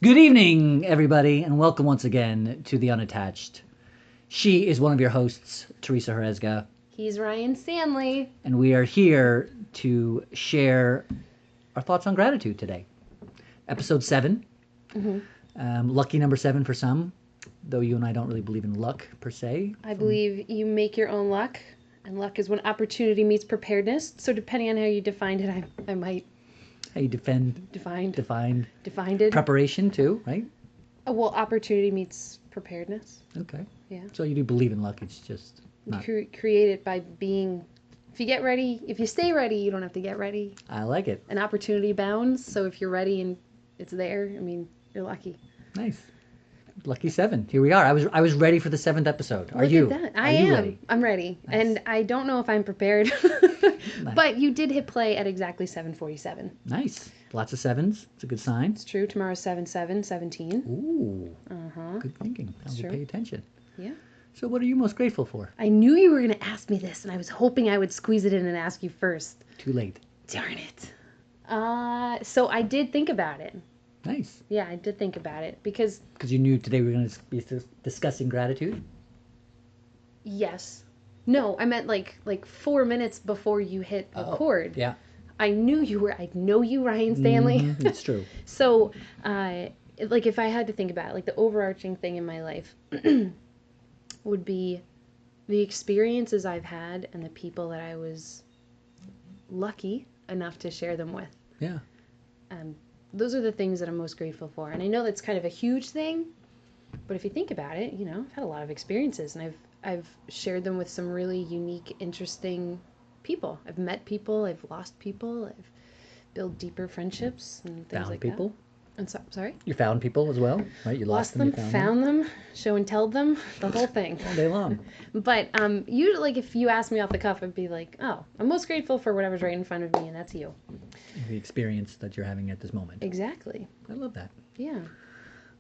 Good evening, everybody, and welcome once again to The Unattached. She is one of your hosts, Theresa and He's Ryan Stanley. and we are here to share our thoughts on gratitude today. Episode 7, lucky number 7 for some, though you and I don't really believe in luck, per se. I believe you make your own luck, and luck is when opportunity meets preparedness. So depending on how you defined it, I might How you defined defined it. preparation, too, right? Well, opportunity meets preparedness. Okay. Yeah. So you do believe in luck, it's just not... Create it by being... If you get ready, if you stay ready, you don't have to get ready. I like it. An opportunity bounds, so if you're ready and it's there, I mean, you're lucky. Nice. Lucky 7. Here we are. I was ready for the 7th episode. Are you? At that. I am. Ready? I'm ready. Nice. And I don't know if I'm prepared. Nice. But you did hit play at exactly 7:47. Nice. Lots of 7s. It's a good sign. It's true. Tomorrow's 7/7/17. Ooh. Good thinking. I will pay attention. Yeah. So what are you most grateful for? I knew you were going to ask me this, and I was hoping I would squeeze it in and ask you first. Too late. Darn it. So I did think about it. Nice. Yeah, I did think about it because you knew today we were going to be discussing gratitude? Yes. No, I meant like 4 minutes before you hit record. Yeah. I know you, Ryan Stanley. It's true. So, like if I had to think about it, like the overarching thing in my life would be the experiences I've had and the people that I was lucky enough to share them with. Yeah. Those are the things that I'm most grateful for. And I know that's kind of a huge thing, but if you think about it, you know, I've had a lot of experiences and I've shared them with some really unique, interesting people. I've met people, I've lost people, I've built deeper friendships and things found like people. That. And sorry? You found people as well, right? You lost them, you found them, show and tell them, the whole thing. All day long. But you, like, if you asked me off the cuff, I'd be like, oh, I'm most grateful for whatever's right in front of me, and that's you. The experience that you're having at this moment. Exactly. I love that. Yeah.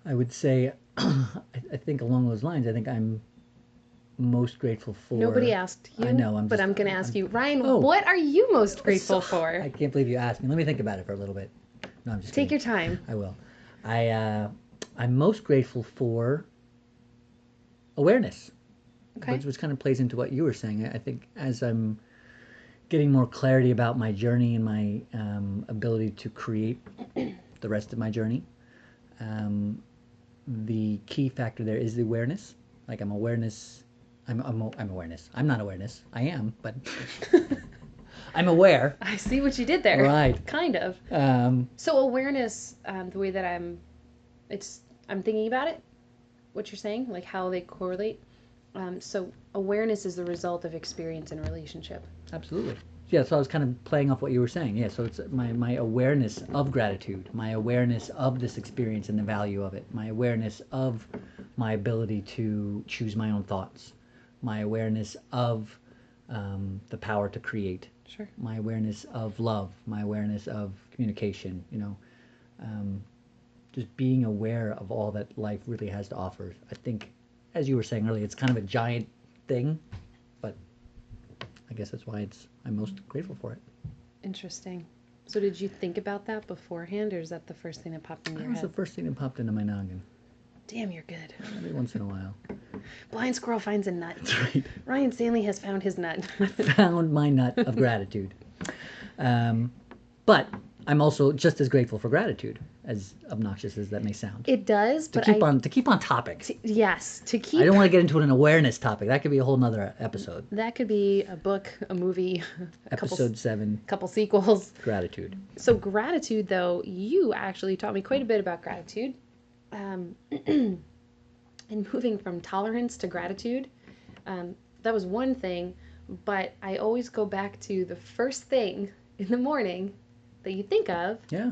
I would say, I think along those lines, I think I'm most grateful for... Nobody asked you. I know. I'm going to ask you. Ryan, what are you most grateful for? I can't believe you asked me. Let me think about it for a little bit. No, I'm just Take kidding. your time. I will. I'm most grateful for awareness. Okay. Which kind of plays into what you were saying. I think as I'm getting more clarity about my journey and my ability to create the rest of my journey, the key factor there is the awareness. Like I'm awareness. I'm awareness. I'm not awareness. I am, but I'm aware. I see what you did there. Right. Kind of. So awareness, the way that I'm thinking about it, what you're saying, like how they correlate. So awareness is the result of experience in a relationship. Absolutely. Yeah, so I was kind of playing off what you were saying. Yeah, so it's my awareness of gratitude, my awareness of this experience and the value of it, my awareness of my ability to choose my own thoughts, my awareness of the power to create. Sure. My awareness of love, my awareness of communication, you know, just being aware of all that life really has to offer. I think, as you were saying earlier, it's kind of a giant thing, but I guess that's why I'm most grateful for it. Interesting. So did you think about that beforehand, or is that the first thing that popped into your head? That was the first thing that popped into my noggin. Damn, you're good. Every once in a while. Blind squirrel finds a nut. That's right. Ryan Stanley has found his nut. Found my nut of gratitude. But I'm also just as grateful for gratitude, as obnoxious as that may sound. It does, to keep on topic. Yes, to keep. I don't want to get into an awareness topic. That could be a whole nother episode. That could be a book, a movie, Episode 7. Couple sequels. Gratitude. So gratitude, though, you actually taught me quite a bit about gratitude. And moving from tolerance to gratitude, that was one thing, but I always go back to the first thing in the morning that you think of. Yeah.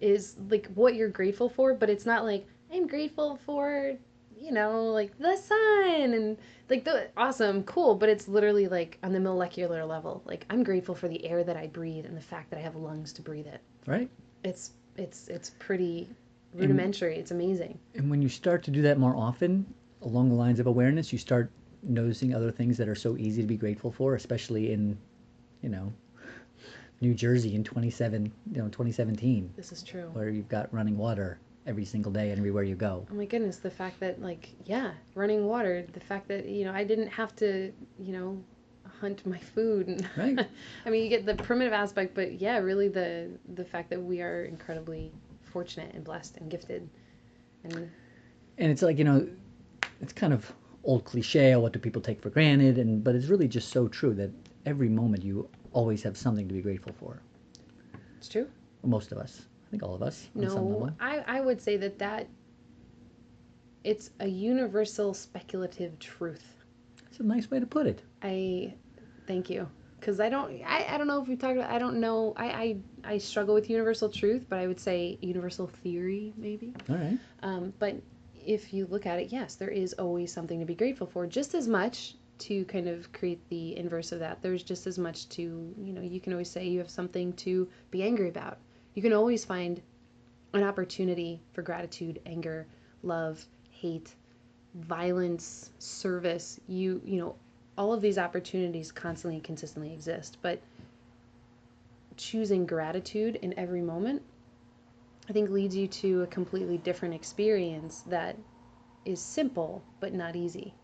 Is like what you're grateful for, but it's not like I'm grateful for, you know, like the sun and like the awesome, cool, but it's literally like on the molecular level. Like I'm grateful for the air that I breathe and the fact that I have lungs to breathe it. Right. It's pretty rudimentary. It's amazing. And when you start to do that more often, along the lines of awareness, you start noticing other things that are so easy to be grateful for, especially in, you know, New Jersey in 2017. This is true. Where you've got running water, every single day and everywhere you go. Oh my goodness, the fact that, like, yeah, running water, the fact that, I didn't have to, hunt my food. And Right. I mean, you get the primitive aspect, but yeah, really the fact that we are incredibly fortunate and blessed and gifted. And it's like, it's kind of old cliche, or what do people take for granted, but it's really just so true that every moment you always have something to be grateful for. it's true. Most of us. I think all of us on some No, level. I would say that it's a universal speculative truth. That's a nice way to put it. Thank you. Because I don't know if we've talked about, I don't know, I struggle with universal truth, but I would say universal theory, maybe. All right. But if you look at it, yes, there is always something to be grateful for, just as much to kind of create the inverse of that. There's just as much to, you can always say you have something to be angry about. You can always find an opportunity for gratitude, anger, love, hate, violence, service. All of these opportunities constantly and consistently exist, but choosing gratitude in every moment, I think, leads you to a completely different experience that is simple but not easy.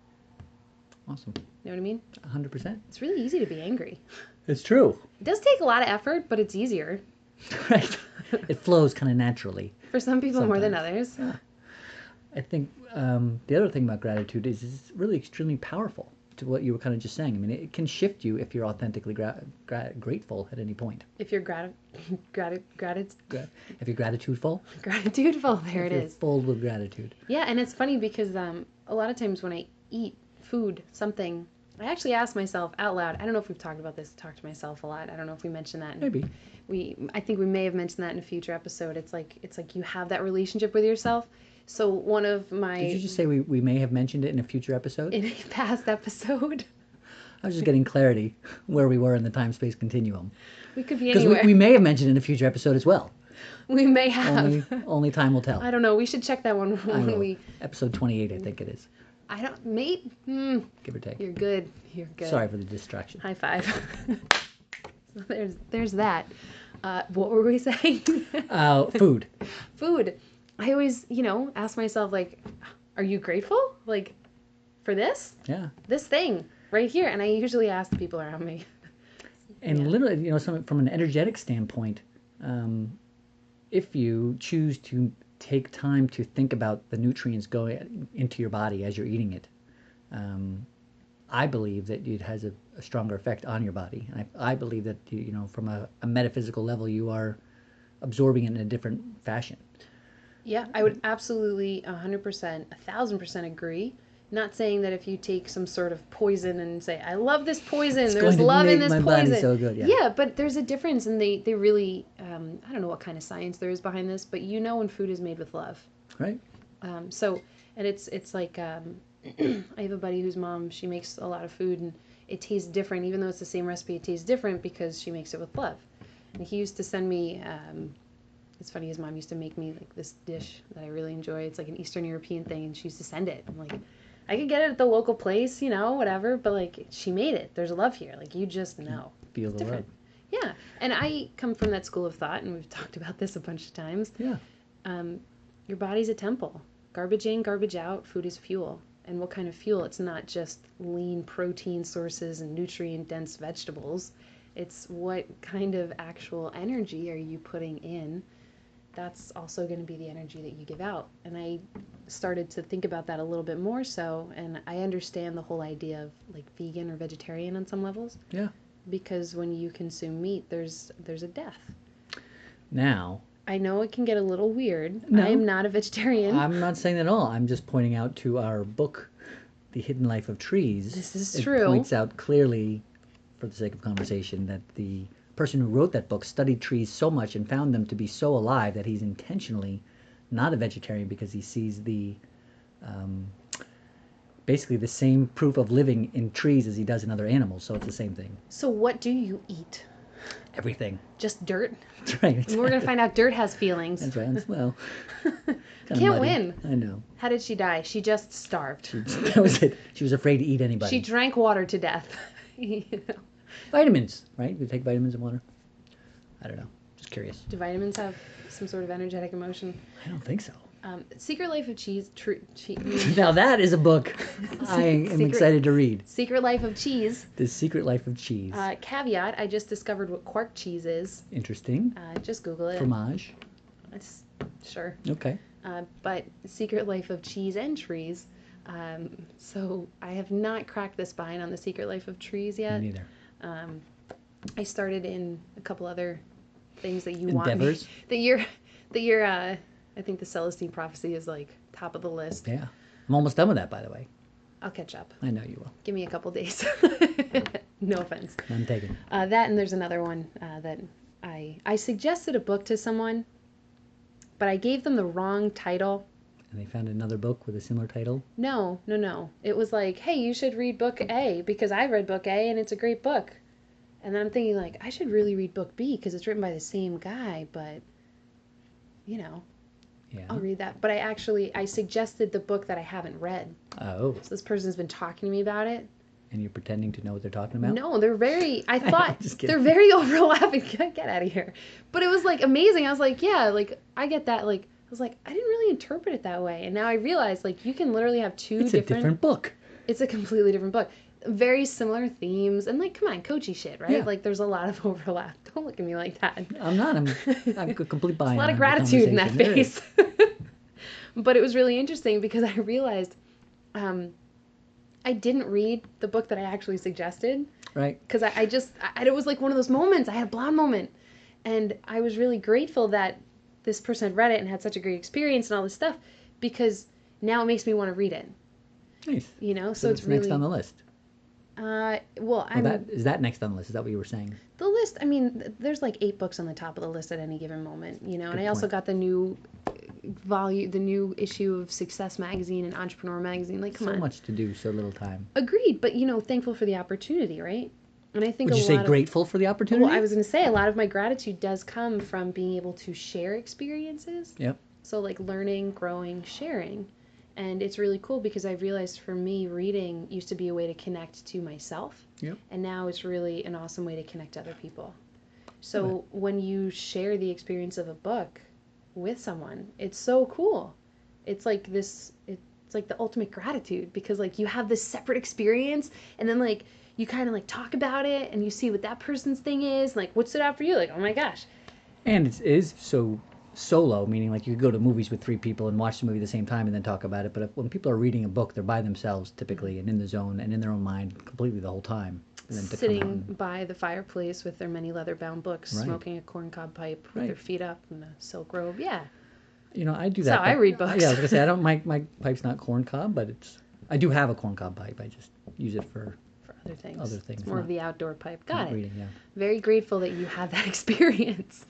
Awesome. You know what I mean? 100%. It's really easy to be angry. It's true. It does take a lot of effort, but it's easier. Right. It flows kind of naturally. For some people more than Sometimes. others. Yeah. I think the other thing about gratitude is it's really extremely powerful, to what you were kind of just saying. I mean, it can shift you if you're authentically grateful at any point. If you're if you're Gratitudeful. gratitudeful, there If it you're is. full with gratitude. Yeah, and it's funny because a lot of times when I eat food, something, I actually ask myself out loud. I don't know if we've talked about this. Talk to myself a lot. I don't know if we mentioned that. Maybe. I think we may have mentioned that in a future episode. It's like you have that relationship with yourself. So one of my... Did you just say we may have mentioned it in a future episode? In a past episode. I was just getting clarity where we were in the time-space continuum. We could be anywhere. Because we may have mentioned it in a future episode as well. We may have. Only time will tell. I don't know. We should check that one when we... Episode 28, I think it is. I don't... Mate? Give or take. You're good. You're good. Sorry for the distraction. High five. So there's that. What were we saying? Food. Food. I always, ask myself, like, are you grateful? Like, for this? Yeah. This thing right here. And I usually ask the people around me. And literally, from an energetic standpoint, if you choose to take time to think about the nutrients going into your body as you're eating it, I believe that it has a stronger effect on your body. And I believe that, from a metaphysical level, you are absorbing it in a different fashion. Yeah, I would absolutely 100%, 1,000% agree. Not saying that if you take some sort of poison and say, I love this poison, there's love in this poison. Body so good, yeah, but there's a difference, and they really, I don't know what kind of science there is behind this, but when food is made with love. Right. And it's like, I have a buddy whose mom, she makes a lot of food, and it tastes different. Even though it's the same recipe, it tastes different because she makes it with love. And he used to send me... It's funny, his mom used to make me like this dish that I really enjoy. It's like an Eastern European thing, and she used to send it. I'm like, I could get it at the local place, whatever, but like, she made it. There's love here. Like, you just know. Feel the love. Yeah. And I come from that school of thought, and we've talked about this a bunch of times. Yeah. Your body's a temple. Garbage in, garbage out, food is fuel. And what kind of fuel? It's not just lean protein sources and nutrient-dense vegetables. It's what kind of actual energy are you putting in? That's also going to be the energy that you give out. And I started to think about that a little bit more so, and I understand the whole idea of like vegan or vegetarian on some levels. Yeah. Because when you consume meat, there's a death. Now, I know it can get a little weird. No. I am not a vegetarian. I'm not saying that at all. I'm just pointing out to our book, The Hidden Life of Trees. This is it true. It points out clearly, for the sake of conversation, that the person who wrote that book studied trees so much and found them to be so alive that he's intentionally not a vegetarian, because he sees the basically the same proof of living in trees as he does in other animals. So it's the same thing. So what do you eat? Everything. Just dirt? That's right. Exactly. And we're going to find out dirt has feelings. That's right. Well, can't win. I know. How did she die? She just starved. That was it. She was afraid to eat anybody. She drank water to death. Vitamins, right? You take vitamins and water? I don't know. Just curious. Do vitamins have some sort of energetic emotion? I don't think so. Secret Life of Cheese. Now that is a book I am excited to read. Secret Life of Cheese. The Secret Life of Cheese. Caveat, I just discovered what quark cheese is. Interesting. Just Google it. Fromage. It's, sure. Okay. But Secret Life of Cheese and Trees. So I have not cracked the spine on the Secret Life of Trees yet. Me neither. I started in a couple other things that you Endeavors? want me. That you're I think the Celestine Prophecy is like top of the list. Yeah. I'm almost done with that, by the way. I'll catch up. I know you will. Give me a couple days. No offense. None taken. That, and there's another one that I suggested a book to someone, but I gave them the wrong title. And they found another book with a similar title? No. It was like, hey, you should read book A because I read book A and it's a great book. And then I'm thinking like, I should really read book B because it's written by the same guy, but Yeah. I'll read that. But I suggested the book that I haven't read. Oh. So this person's been talking to me about it. And you're pretending to know what they're talking about? No, they're very, I thought, Just kidding. they're very overlapping. Get out of here. But it was like amazing. I was like, yeah, like I get that. Like, I was like, I didn't really interpret it that way. And now I realize like you can literally have two It's a different book. It's a completely different book. Very similar themes. And like, come on, coachy shit, right? Yeah. Like there's a lot of overlap. Don't look at me like that. I'm not. I'm a complete buy-in. A lot of on the gratitude in that conversation. face. But it was really interesting because I realized I didn't read the book that I actually suggested. Right. Because it was like one of those moments. I had a blonde moment. And I was really grateful that this person had read it and had such a great experience and all this stuff because now it makes me want to read it. Nice. So it's really next on the list. Is that next on the list? Is that what you were saying? The list, I mean, there's like 8 books on the top of the list at any given moment, and I also point. got the new the new issue of Success Magazine and Entrepreneur Magazine. Like, come on. So much to do, so little time. Agreed, but thankful for the opportunity, right? And I think Would you say grateful for the opportunity? Well, I was going to say a lot of my gratitude does come from being able to share experiences. Yep. So like learning, growing, sharing. And it's really cool because I've realized for me, reading used to be a way to connect to myself. Yep. And now it's really an awesome way to connect to other people. So when you share the experience of a book with someone, it's so cool. It's like it's like the ultimate gratitude because like you have this separate experience and then like you kind of like talk about it and you see what that person's thing is. Like what stood out for you? Like, oh my gosh. And it is so solo, meaning like you could go to movies with 3 people and watch the movie at the same time and then talk about it. But when people are reading a book, they're by themselves typically and in the zone and in their own mind completely the whole time. And then Sitting by the fireplace with their many leather-bound books, Right. smoking a corncob pipe with Right. their feet up in a silk robe. Yeah. I do that. That's how I but- read books. Yeah, I was gonna say my pipe's not corncob, but I do have a corncob pipe. I just use it for For other things. Other things, It's more of not- the outdoor pipe. Got not it. reading. Yeah. Very grateful that you had that experience.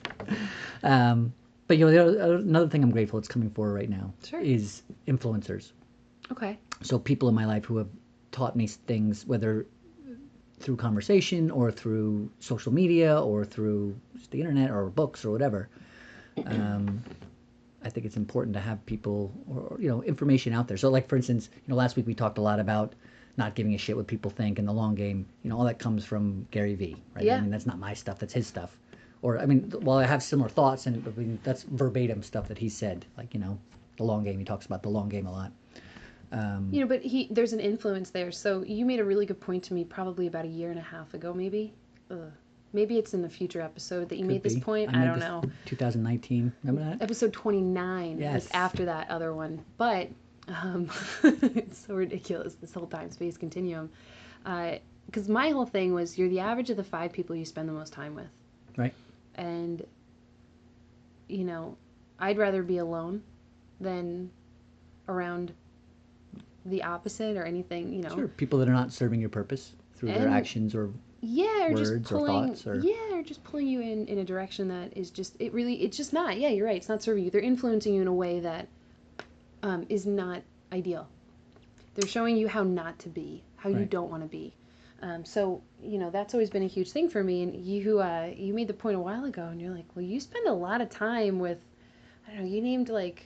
But another thing I'm grateful it's coming for right now Sure. is influencers. Okay. So people in my life who have taught me things, whether through conversation or through social media or through just the internet or books or whatever. I think it's important to have people or information out there. So like for instance, last week we talked a lot about not giving a shit what people think in the long game. All that comes from Gary Vee, right? Yeah. I mean, that's not my stuff, that's his stuff. Or I mean, while I have similar thoughts and that's verbatim stuff that he said, like, the long game, he talks about the long game a lot. But there's an influence there. So you made a really good point to me probably about a year and a half ago, maybe. Maybe it's in a future episode that you made this be. point. I I made don't this know. 2019, remember that? Episode 29 Yes. was after that other one. But it's so ridiculous, this whole time space continuum. Because my whole thing was you're the average of the 5 people you spend the most time with. Right. And, I'd rather be alone than around the opposite or anything, Sure, people that are not serving your purpose through their And- actions or Yeah, or just words or pulling, thoughts or- or just pulling you in a direction that is just, it's just not, yeah, you're right, it's not serving you. They're influencing you in a way that is not ideal. They're showing you how not to be, how you Right. don't want to be. So, that's always been a huge thing for me. And you made the point a while ago, and you're like, well, you spend a lot of time with, I don't know, you named like,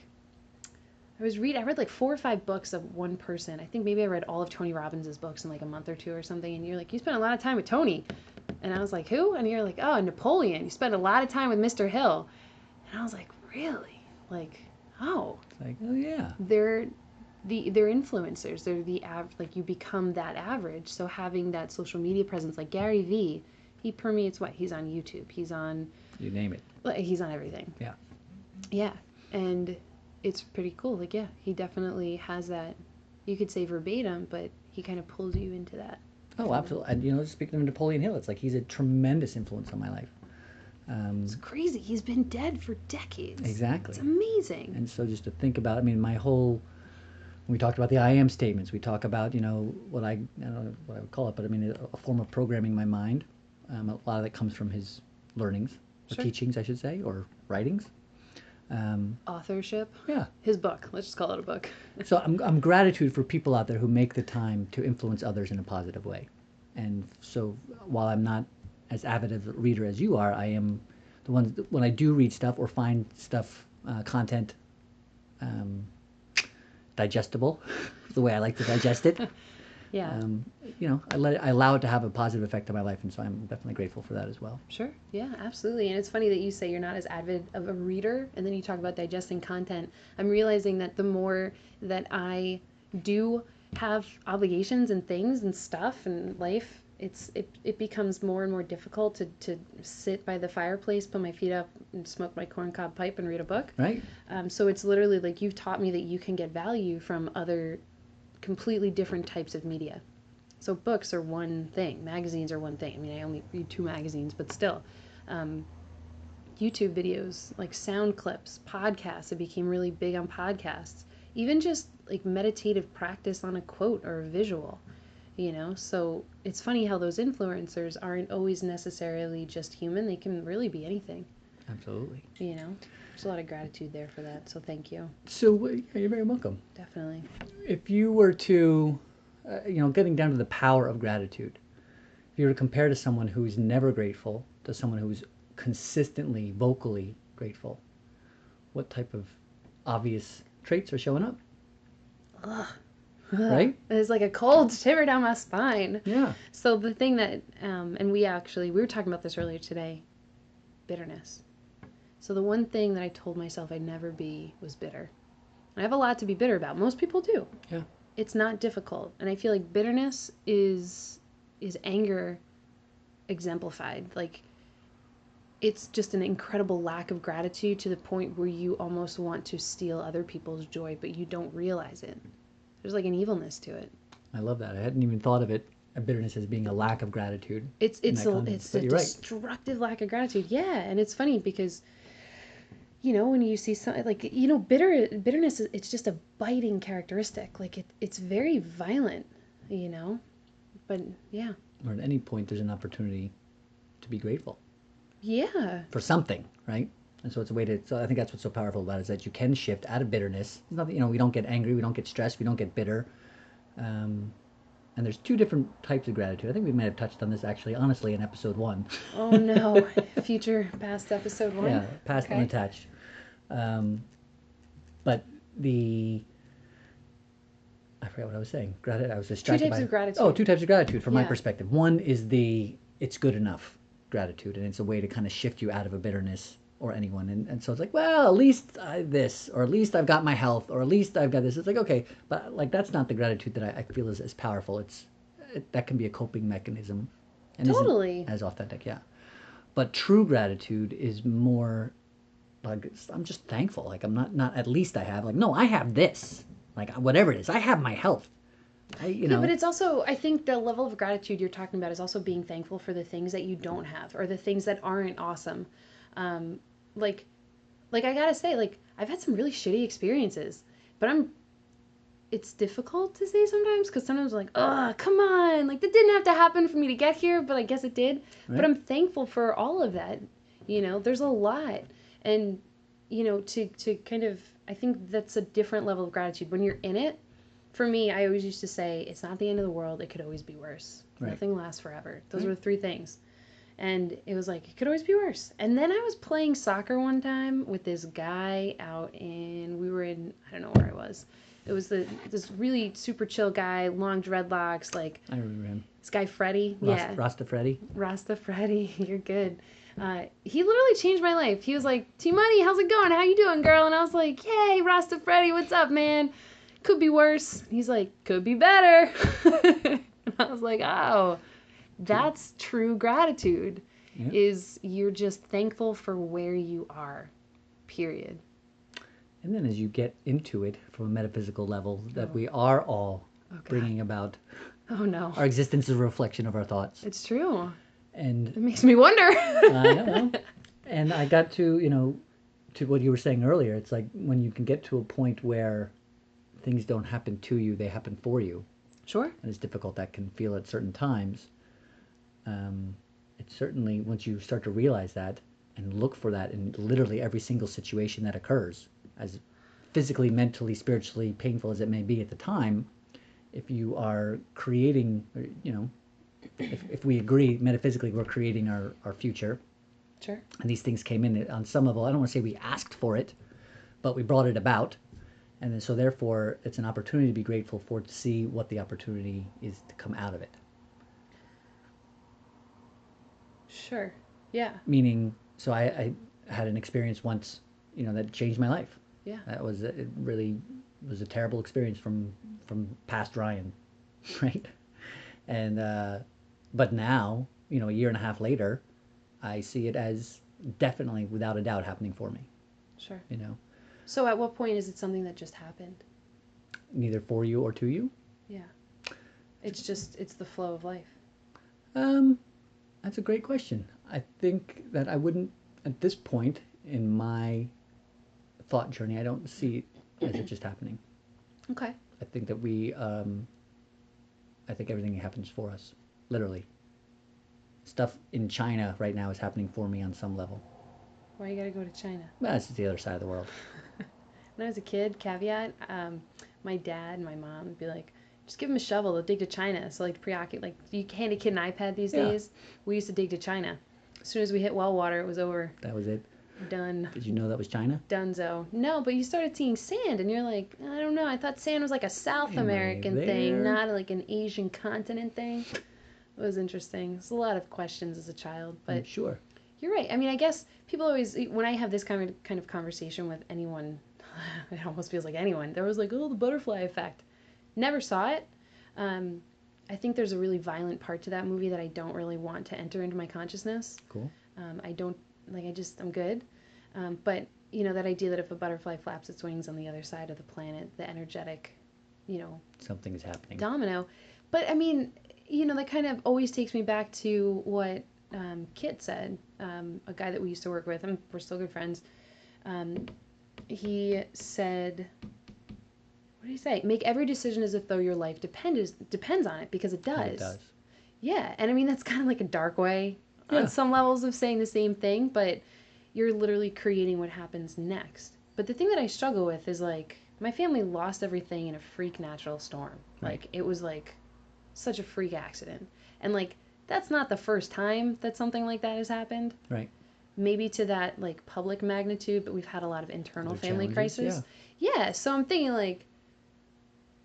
I read like 4 or 5 books of one person. I think maybe I read all of Tony Robbins' books in like a month or 2 or something. And you're like, you spend a lot of time with Tony. And I was like, who? And you're like, oh, Napoleon. You spend a lot of time with Mr. Hill. And I was like, really? Like, oh, It's like, oh yeah. they're they're influencers. They're like you become that average. So having that social media presence, like Gary Vee, he permeates what? He's on YouTube. He's on, You name it. he's on everything. Yeah. Yeah. And it's pretty cool. Like, yeah, he definitely has that. You could say verbatim, but he kind of pulls you into that. Oh, absolutely. And, you know, speaking of Napoleon Hill, it's like he's a tremendous influence on my life. It's crazy. He's been dead for decades. Exactly. It's amazing. And so just to think about, I mean, my whole, we talked about the I am statements. We talk about, you know, I don't know what I would call it, but I mean, a form of programming my mind. A lot of that comes from his learnings, or Sure. teachings, I should say, or writings. Authorship. Yeah. His book. Let's just call it a book. So I'm gratitude for people out there who make the time to influence others in a positive way. And so while I'm not as avid of a reader as you are, I am the ones when I do read stuff or find stuff, content, digestible, the way I like to digest it. Yeah. You know, I allow it to have a positive effect on my life, and so I'm definitely grateful for that as well. Sure. Yeah, absolutely. And it's funny that you say you're not as avid of a reader, and then you talk about digesting content. I'm realizing that the more that I do have obligations and things and stuff and life, it becomes more and more difficult to sit by the fireplace, put my feet up, and smoke my corncob pipe and read a book. Right? So it's literally like you've taught me that you can get value from other completely different types of media. So books are one thing, magazines are one thing. I mean, I only read 2 magazines, but still. YouTube videos, like sound clips, podcasts. I became really big on podcasts. Even just like meditative practice on a quote or a visual, you know? So it's funny how those influencers aren't always necessarily just human. They can really be anything, Absolutely. you know? There's a lot of gratitude there for that. So thank you. So you're very welcome. Definitely. If you were to, you know, getting down to the power of gratitude, if you were to compare to someone who's never grateful to someone who's consistently, vocally grateful, what type of obvious traits are showing up? Ugh. Right? It's like a cold shiver down my spine. Yeah. So the thing that, and we were talking about this earlier today, bitterness. So the one thing that I told myself I'd never be was bitter. I have a lot to be bitter about. Most people do. Yeah. It's not difficult. And I feel like bitterness is anger exemplified. Like, it's just an incredible lack of gratitude to the point where you almost want to steal other people's joy, but you don't realize it. There's like an evilness to it. I love that. I hadn't even thought of it, bitterness as being a lack of gratitude. It's in a that context, but it's a you're right. destructive lack of gratitude. Yeah, and it's funny because, you know, when you see something like, you know, bitterness, it's just a biting characteristic. Like it's very violent, you know. But yeah, Or at any point, there's an opportunity to be grateful yeah, for something, right? And so it's a way to. So I think that's what's so powerful about it, is that you can shift out of bitterness. It's not that, you know, we don't get angry, we don't get stressed, we don't get bitter. And there's 2 different types of gratitude. I think we might have touched on this actually, honestly, in episode 1. Oh no, past episode 1. Yeah, past Okay. unattached. But I forgot what I was saying. I was distracted types by of gratitude. Oh, 2 types of gratitude from my Yeah. perspective. One is the it's good enough gratitude, and it's a way to kind of shift you out of a bitterness or anyone. And so it's like, well, at least this, or at least I've got my health, or at least I've got this. It's like, okay, but like that's not the gratitude that I feel is as powerful. That can be a coping mechanism, and Totally. isn't as authentic. Yeah, but true gratitude is more like I'm just thankful. Like I'm not at least I have. Like, no, I have this. Like whatever it is, I have my health. You know. Yeah, but it's also, I think the level of gratitude you're talking about is also being thankful for the things that you don't have or the things that aren't awesome. Like I gotta say, like, I've had some really shitty experiences, but it's difficult to say sometimes because sometimes I'm like, oh, come on, like that didn't have to happen for me to get here, but I guess it did. Right. But I'm thankful for all of that. You know, there's a lot. And, you know, to kind of, I think that's a different level of gratitude. When you're in it, for me, I always used to say, it's not the end of the world. It could always be worse. Right. Nothing lasts forever. Those Right. were the 3 things. And it was like, it could always be worse. And then I was playing soccer one time with this guy we were in, I don't know where I was. It was this really super chill guy, long dreadlocks, like, I remember him. this guy Freddie. Rasta Freddy. Rasta Freddie, you're good. He literally changed my life. He was like, T-Money, how's it going? How you doing, girl? And I was like, yay, Rasta Freddy, what's up, man? Could be worse. He's like, could be better. And I was like, oh, that's true gratitude. Yeah. Is you're just thankful for where you are, period. And then as you get into it from a metaphysical level, that we are all bringing about Oh no. our existence is a reflection of our thoughts. It's true. And It makes me wonder. I know. And I got to, to what you were saying earlier, it's like when you can get to a point where things don't happen to you, they happen for you. Sure. And as difficult that can feel at certain times, it's certainly, once you start to realize that and look for that in literally every single situation that occurs, as physically, mentally, spiritually painful as it may be at the time, if you are creating, if we agree metaphysically we're creating our future, Sure. and these things came in on some level, I don't want to say we asked for it, but we brought it about. And then, so therefore, it's an opportunity to be grateful for, to see what the opportunity is to come out of it. Sure. Yeah. Meaning, so I had an experience once, that changed my life. Yeah. It really was a terrible experience from past Ryan, right? And but now, a year and a half later, I see it as definitely, without a doubt, happening for me. Sure. So at what point is it something that just happened? Neither for you or to you. Yeah. It's the flow of life. That's a great question. I think that I wouldn't, at this point in my thought journey, I don't see it as it just happening. Okay. I think that I think everything happens for us, literally. Stuff in China right now is happening for me on some level. Why you gotta go to China? Well, that's the other side of the world. When I was a kid, caveat, my dad and my mom would be like, just give them a shovel, they'll dig to China. So like you hand a kid an iPad these days, we used to dig to China. As soon as we hit well water, it was over. That was it. Done. Did you know that was China? Dunzo. No, but you started seeing sand and you're like, I don't know, I thought sand was like a South American thing, not like an Asian continent thing. It was interesting. There's a lot of questions as a child, but sure. You're right. I mean, I guess people always, when I have this kind of conversation with anyone, it almost feels like anyone, they're always like, oh, the butterfly effect. Never saw it. I think there's a really violent part to that movie that I don't really want to enter into my consciousness. Cool. I don't, I'm good. But, that idea that if a butterfly flaps its wings on the other side of the planet, the energetic, something is happening. Domino. But, I mean, that kind of always takes me back to what Kit said, a guy that we used to work with, and we're still good friends. He said, what did he say? Make every decision as if though your life depends on it, because it does. It does. Yeah, and I mean, that's kind of like a dark way on some levels of saying the same thing, but you're literally creating what happens next. But the thing that I struggle with is like, my family lost everything in a freak natural storm. Right. Like, it was like such a freak accident. And like, that's not the first time that something like that has happened. Right. Maybe to that like public magnitude, but we've had a lot of internal family crisis. Yeah. So I'm thinking like,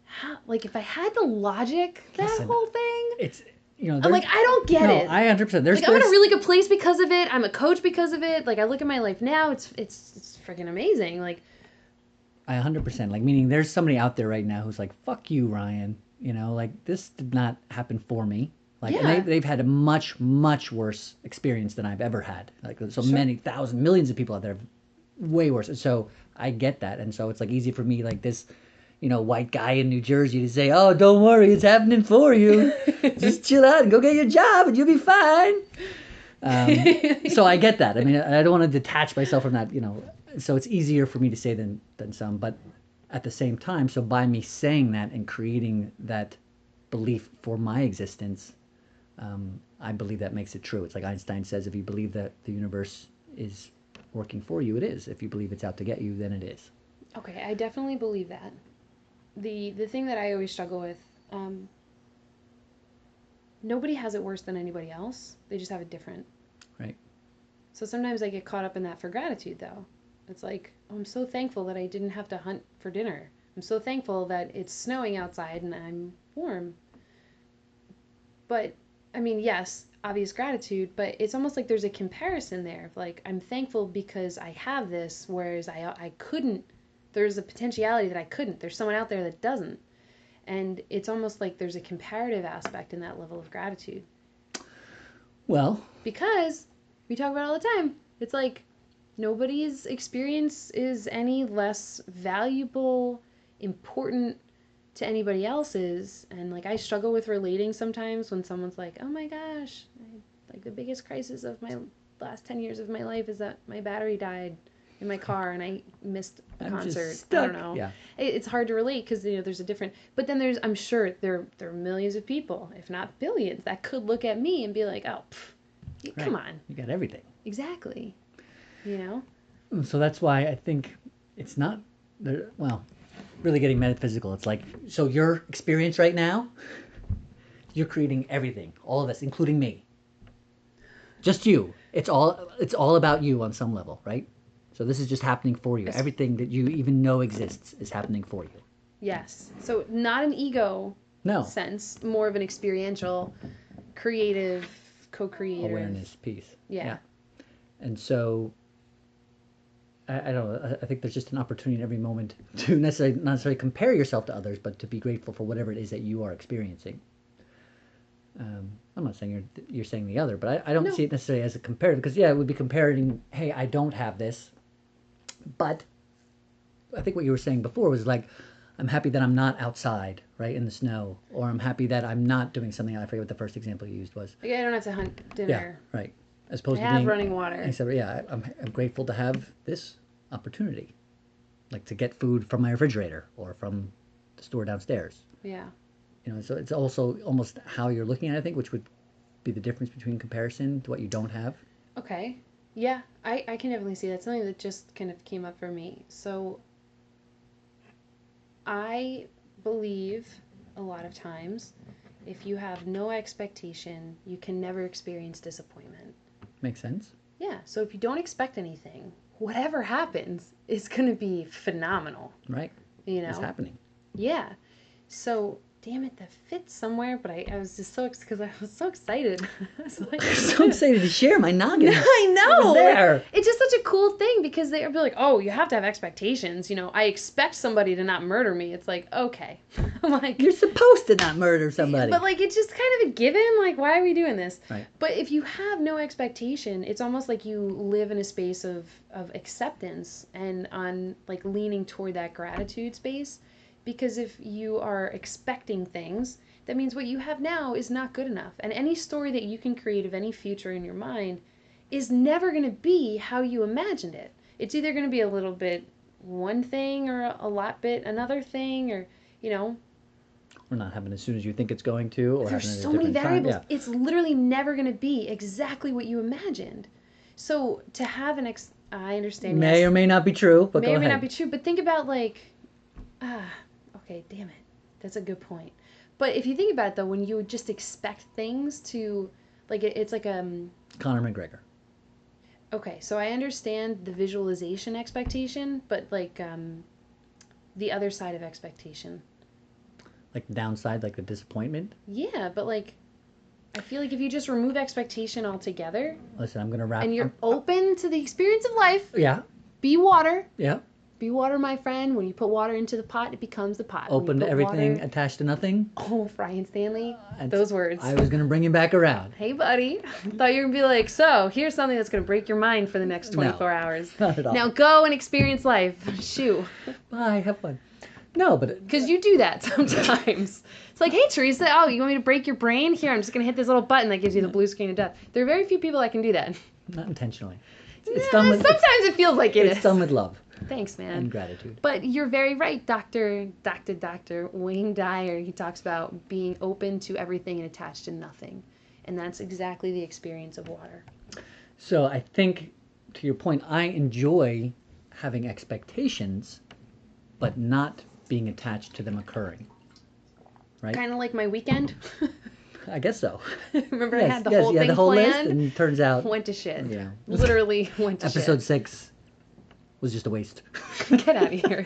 how, like if I had the logic, that whole thing. It's I'm like, I don't get it. I 100%. Like I'm in a really good place because of it. I'm a coach because of it. Like I look at my life now, it's freaking amazing. Like I 100%. Like, meaning there's somebody out there right now who's like, fuck you, Ryan. Like this did not happen for me. Like, and they've had a much, much worse experience than I've ever had. Like, so many thousand, millions of people out there have way worse. So I get that. And so it's like easy for me, like this, white guy in New Jersey to say, oh, don't worry, it's happening for you. Just chill out and go get your job and you'll be fine. So I get that. I mean, I don't want to detach myself from that, so it's easier for me to say than some. But at the same time, so by me saying that and creating that belief for my existence, I believe that makes it true. It's like Einstein says, if you believe that the universe is working for you, it is. If you believe it's out to get you, then it is. Okay, I definitely believe that. The thing that I always struggle with, nobody has it worse than anybody else. They just have it different. Right. So sometimes I get caught up in that for gratitude, though. It's like, oh, I'm so thankful that I didn't have to hunt for dinner. I'm so thankful that it's snowing outside and I'm warm. But, I mean, yes, obvious gratitude, but it's almost like there's a comparison there of like, I'm thankful because I have this, whereas I couldn't. There's a potentiality that I couldn't. There's someone out there that doesn't. And it's almost like there's a comparative aspect in that level of gratitude. Well, because we talk about it all the time. It's like nobody's experience is any less valuable, important to anybody else's. And like I struggle with relating sometimes when someone's like, oh my gosh, like the biggest crisis of my last 10 years of my life is that my battery died in my car and I missed a concert. I don't know. Yeah. It's hard to relate because there's a different. But then I'm sure there are millions of people, if not billions, that could look at me and be like, oh, come on. You got everything. Exactly. So that's why I think it's not. Well, really getting metaphysical. It's like, so your experience right now, you're creating everything, all of this, including me. Just you. It's all about you on some level, right? So this is just happening for you. Everything that you even know exists is happening for you. Yes. So not an ego sense, more of an experiential, creative, co-creative. Awareness piece. Yeah. And so, I don't know, I think there's just an opportunity in every moment to not necessarily compare yourself to others, but to be grateful for whatever it is that you are experiencing. I'm not saying you're saying the other, but I don't see it necessarily as a comparative, because it would be comparing, hey, I don't have this. But I think what you were saying before was like, I'm happy that I'm not outside, right, in the snow, or I'm happy that I'm not doing something. I forget what the first example you used was. Yeah, I don't have to hunt dinner. Yeah, right. As opposed I to have being running water. Except, I'm grateful to have this opportunity, like to get food from my refrigerator or from the store downstairs. Yeah. So it's also almost how you're looking at it, I think, which would be the difference between comparison to what you don't have. Okay. Yeah, I can definitely see that. Something that just kind of came up for me. So I believe a lot of times if you have no expectation, you can never experience disappointment. Makes sense. Yeah, so if you don't expect anything, whatever happens is going to be phenomenal. Right. It's happening. Yeah. So damn it, that fits somewhere, but I was just because I was so excited. I was like, so excited to share my noggin. I know. It was there. It's just such a cool thing because they'll be like, oh, you have to have expectations. I expect somebody to not murder me. It's like, okay. I'm like, you're supposed to not murder somebody. But like, it's just kind of a given. Like, why are we doing this? Right. But if you have no expectation, it's almost like you live in a space of acceptance and on like leaning toward that gratitude space. Because if you are expecting things, that means what you have now is not good enough. And any story that you can create of any future in your mind is never going to be how you imagined it. It's either going to be a little bit one thing or a lot bit another thing, or, Or not having as soon as you think it's going to. Or there's so many variables. Yeah. It's literally never going to be exactly what you imagined. So to have I understand. May or may not be true, but may or may not be true. But think about like, okay, damn it. That's a good point. But if you think about it, though, when you just expect things to, like, it's like Conor McGregor. Okay, so I understand the visualization expectation, but, like, the other side of expectation. Like the downside, like the disappointment? Yeah, but, like, I feel like if you just remove expectation altogether. Listen, I'm going to wrap. And you're open to the experience of life. Yeah. Be water. Yeah. Be water, my friend. When you put water into the pot, it becomes the pot. Open to everything, attached to nothing. Oh, Brian Stanley. Those words. I was going to bring you back around. Hey, buddy. I thought you were going to be like, so, here's something that's going to break your mind for the next 24 hours. Not at all. Now go and experience life. Shoo. Bye. Have fun. No, but... Because you do that sometimes. It's like, hey, Theresa, you want me to break your brain? Here, I'm just going to hit this little button that gives you the blue screen of death. There are very few people that can do that. Not intentionally. Sometimes it feels like it is. It's done with love. Thanks, man. And gratitude. But you're very right, Dr. Wayne Dyer. He talks about being open to everything and attached to nothing. And that's exactly the experience of water. So I think, to your point, I enjoy having expectations, but not being attached to them occurring. Right? Kind of like my weekend. I guess so. Remember, I had the whole thing the whole planned? List, and it turns out... Went to shit. Yeah. Literally went to shit. Episode 6 was just a waste. Get out of here.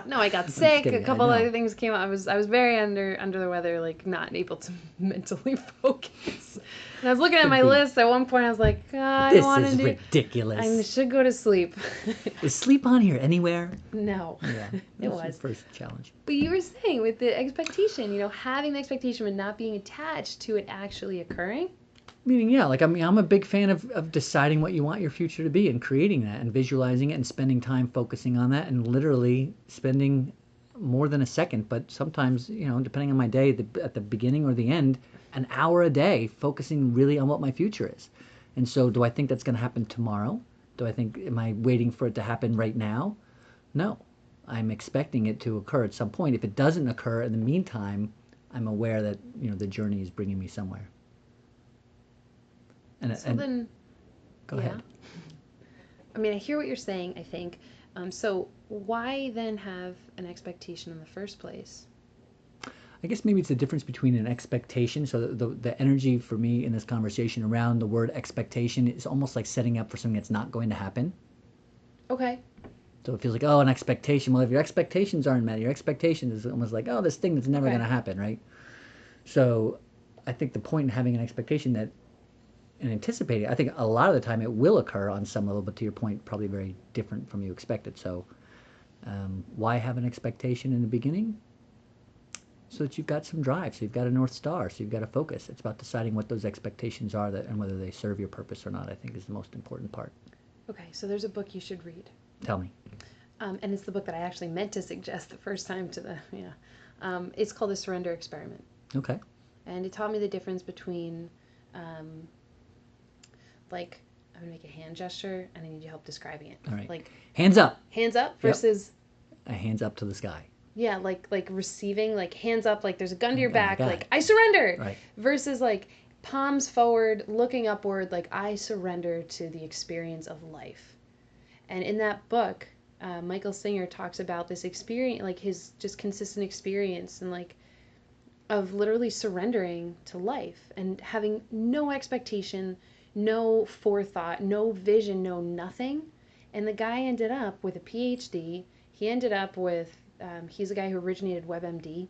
No, I got sick. kidding, A couple I know. other things came up. I was very under the weather, like not able to mentally focus. And I was looking at Could my be. list. At one point, I was like, I This don't want is to do. ridiculous. I should go to sleep. Is sleep on here anywhere? No, Yeah, it that's was. the first challenge. But you were saying with the expectation, having the expectation but not being attached to it actually occurring. Meaning, yeah, like I'm a big fan of deciding what you want your future to be and creating that and visualizing it and spending time focusing on that and literally spending more than a second, but sometimes, depending on my day, at the beginning or the end, an hour a day focusing really on what my future is. And so do I think that's going to happen tomorrow? Am I waiting for it to happen right now? No. I'm expecting it to occur at some point. If it doesn't occur in the meantime, I'm aware that, the journey is bringing me somewhere. So then, go ahead. I mean, I hear what you're saying, I think. So why then have an expectation in the first place? I guess maybe it's the difference between an expectation. So the energy for me in this conversation around the word expectation is almost like setting up for something that's not going to happen. Okay. So it feels like, an expectation. Well, if your expectations aren't met, your expectation is almost like, this thing that's never going to happen, right? So I think the point in having an expectation and anticipating, I think a lot of the time it will occur on some level, but to your point, probably very different from you expected. So why have an expectation in the beginning? So that you've got some drive, so you've got a North Star, so you've got a focus. It's about deciding what those expectations are and whether they serve your purpose or not, I think is the most important part. Okay, so there's a book you should read. Tell me. And it's the book that I actually meant to suggest the first time it's called The Surrender Experiment. Okay. And it taught me the difference between, I'm going to make a hand gesture, and I need your help describing it. All right. Like, hands up. Hands up versus... Yep. Hands up to the sky. Yeah, like receiving, like hands up, like there's a gun to your Oh back, like I surrender. Right. Versus like palms forward, looking upward, like I surrender to the experience of life. And in that book, Michael Singer talks about this experience, like his just consistent experience and like of literally surrendering to life and having no expectation, no forethought, no vision, no nothing. And the guy ended up with a PhD. He ended up with he's a guy who originated WebMD.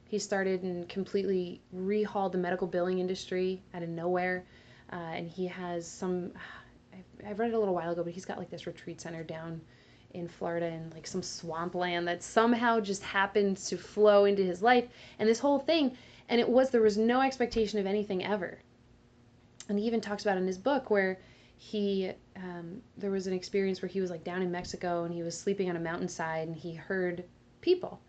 He started and completely rehauled the medical billing industry out of nowhere. And he has I read it a little while ago, but he's got like this retreat center down in Florida in like some swampland that somehow just happens to flow into his life. And this whole thing, and there was no expectation of anything ever. And he even talks about in his book where there was an experience where he was like down in Mexico and he was sleeping on a mountainside and he heard people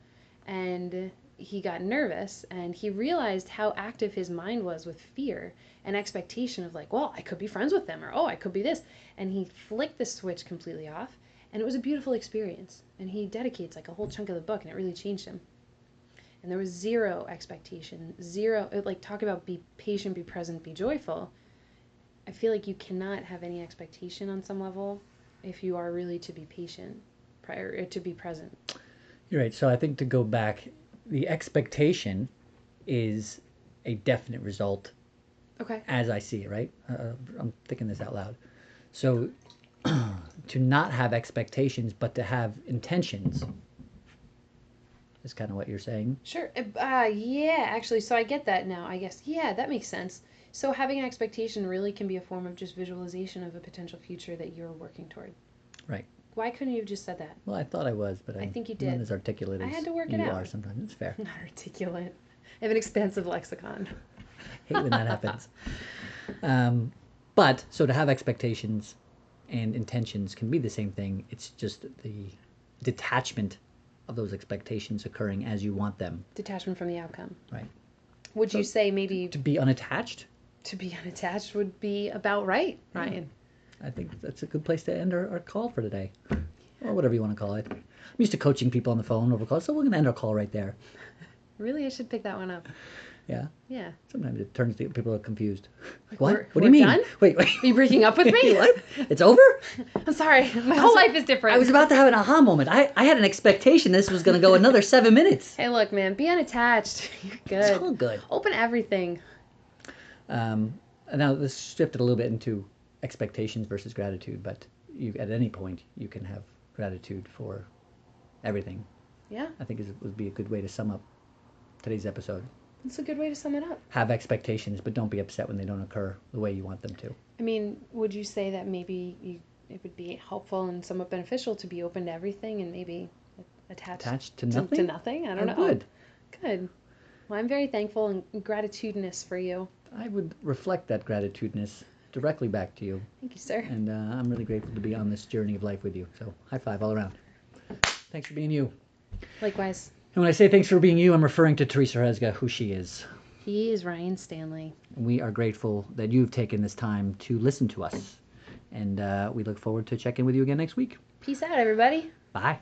and he got nervous and he realized how active his mind was with fear and expectation of like, well, I could be friends with them or, I could be this. And he flicked the switch completely off and it was a beautiful experience. And he dedicates like a whole chunk of the book and it really changed him. And there was zero expectation, talk about be patient, be present, be joyful. I feel like you cannot have any expectation on some level if you are really to be patient, to be present. You're right. So I think to go back, the expectation is a definite result. Okay. As I see it, right? I'm thinking this out loud. So to not have expectations, but to have intentions is kind of what you're saying. Sure. Yeah, actually, so I get that now, I guess. Yeah, that makes sense. So having an expectation really can be a form of just visualization of a potential future that you're working toward. Right. Why couldn't you have just said that? Well, I thought I was, but I think you I'm not did. as articulate as I had to work it you out. are sometimes. It's fair. Not articulate. I have an expansive lexicon. Hate when that happens. But so to have expectations and intentions can be the same thing. It's just the detachment of those expectations occurring as you want them. Detachment from the outcome. Right. Would you say maybe to be unattached? To be unattached would be about right, Ryan. I think that's a good place to end our call for today. Or whatever you want to call it. I'm used to coaching people on the phone over calls, so we're going to end our call right there. Really? I should pick that one up. Yeah? Yeah. Sometimes it turns people are confused. Like what? What do you mean? Done? Wait. Are you breaking up with me? What? It's over? I'm sorry. My whole life is different. I was about to have an aha moment. I had an expectation this was going to go another 7 minutes. Hey, look, man. Be unattached. You're good. It's all good. Open everything. Now, this shifted a little bit into expectations versus gratitude, but at any point you can have gratitude for everything. Yeah, I think would be a good way to sum up today's episode. that's a good way to sum it up. Have expectations, but don't be upset when they don't occur the way you want them to. I mean, would you say that maybe it would be helpful and somewhat beneficial to be open to everything and maybe attached to nothing? To nothing? I don't know. Good. Good. Well, I'm very thankful and gratitudinous for you. I would reflect that gratitudeness directly back to you. Thank you, sir. And I'm really grateful to be on this journey of life with you. So high five all around. Thanks for being you. Likewise. And when I say thanks for being you, I'm referring to Theresa Resga, who she is. He is Ryan Stanley. We are grateful that you've taken this time to listen to us. And we look forward to checking with you again next week. Peace out, everybody. Bye.